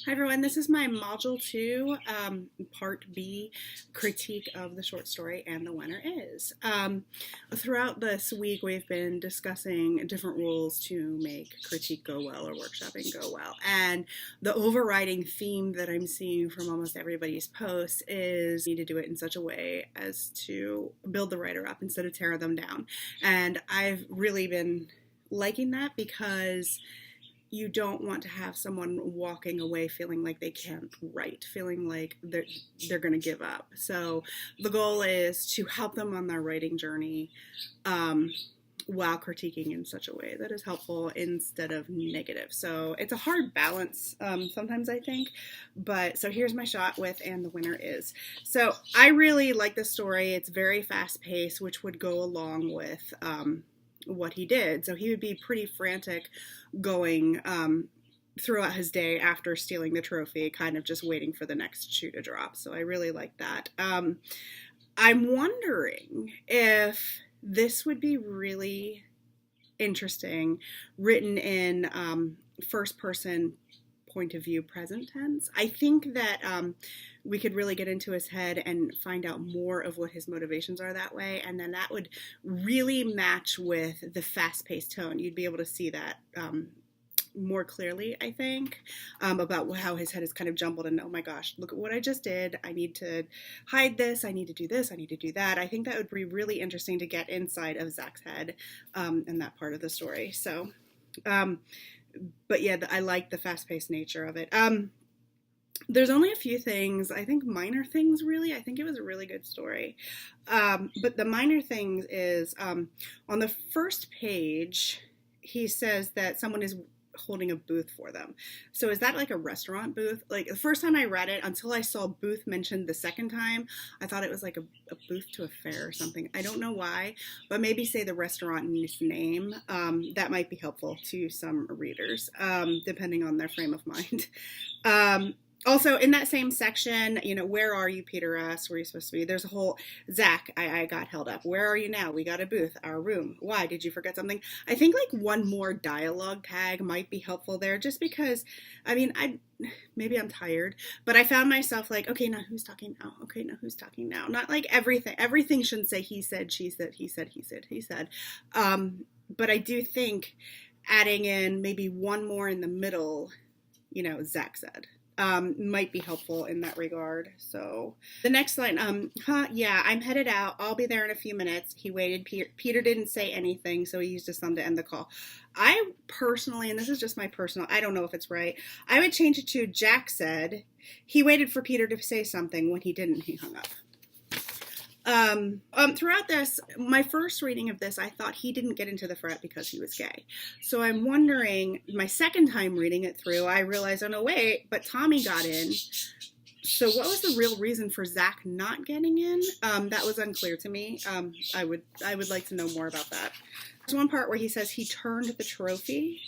Hi everyone, this is my Module 2, Part B, critique of the short story And the Winner Is. Throughout this week we've been discussing different rules to make critique go well or workshopping go well. And the overriding theme that I'm seeing from almost everybody's posts is you need to do it in such a way as to build the writer up instead of tear them down. And I've really been liking that because you don't want to have someone walking away feeling like they can't write, feeling like they're going to give up. So the goal is to help them on their writing journey while critiquing in such a way that is helpful instead of negative. So it's a hard balance sometimes, I think. But so here's my shot with And the Winner Is. So I really like this story. It's very fast-paced, which would go along with what he did. So he would be pretty frantic going throughout his day after stealing the trophy, kind of just waiting for the next shoe to drop. So I really like that. I'm wondering if this would be really interesting written in first person point of view present tense. I think that we could really get into his head and find out more of what his motivations are that way, and then that would really match with the fast-paced tone. You'd be able to see that more clearly, I think, about how his head is kind of jumbled and, oh my gosh, look at what I just did. I need to hide this. I need to do this. I need to do that. I think that would be really interesting to get inside of Zach's head in that part of the story. So, but yeah, I like the fast-paced nature of it. There's only a few things, I think minor things really. I think it was a really good story. But the minor things is on the first page, he says that someone is holding a booth for them. So is that like a restaurant booth? Like the first time I read it, until I saw booth mentioned the second time, I thought it was like a booth to a fair or something. I don't know why, but maybe say the restaurant in its name. That might be helpful to some readers, depending on their frame of mind. Also, in that same section, where are you, Peter asked, where are you supposed to be? There's a whole, Zach, I got held up. Where are you now? We got a booth, our room. Why? Did you forget something? I think like one more dialogue tag might be helpful there, just because, maybe I'm tired, but I found myself like, okay, now who's talking now? Okay, now who's talking now? Not like everything shouldn't say he said, she said, he said, he said, he said. But I do think adding in maybe one more in the middle, Zach said. Might be helpful in that regard. So the next line, yeah, I'm headed out. I'll be there in a few minutes. He waited. Peter didn't say anything, so he used his thumb to end the call. I personally, and this is just my personal, I don't know if it's right, I would change it to Jack said he waited for Peter to say something. When he didn't, he hung up. Throughout this, my first reading of this, I thought he didn't get into the frat because he was gay. So I'm wondering, my second time reading it through, I realized, oh no, wait, but Tommy got in. So what was the real reason for Zach not getting in? That was unclear to me. I would like to know more about that. There's one part where he says he turned the trophy.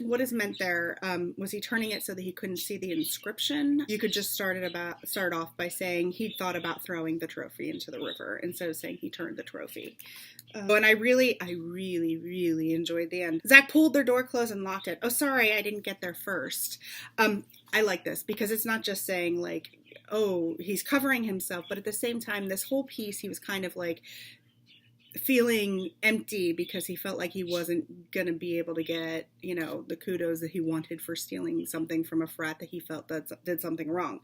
What is meant there? Was he turning it so that he couldn't see the inscription? You could just start off by saying he thought about throwing the trophy into the river instead of saying he turned the trophy. And I really enjoyed the end. Zach pulled their door closed and locked it. Oh, sorry, I didn't get there first. I like this because it's not just saying like, oh, he's covering himself, but at the same time, this whole piece, he was kind of like feeling empty because he felt like he wasn't going to be able to get, the kudos that he wanted for stealing something from a frat that he felt that did something wrong.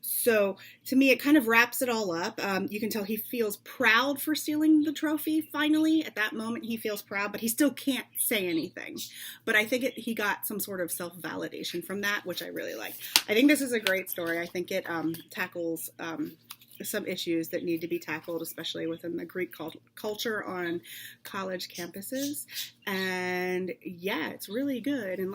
So to me, it kind of wraps it all up. You can tell he feels proud for stealing the trophy. Finally, at that moment, he feels proud, but he still can't say anything. But I think he got some sort of self-validation from that, which I really like. I think this is a great story. I think it tackles some issues that need to be tackled, especially within the Greek culture on college campuses. And yeah, it's really good. And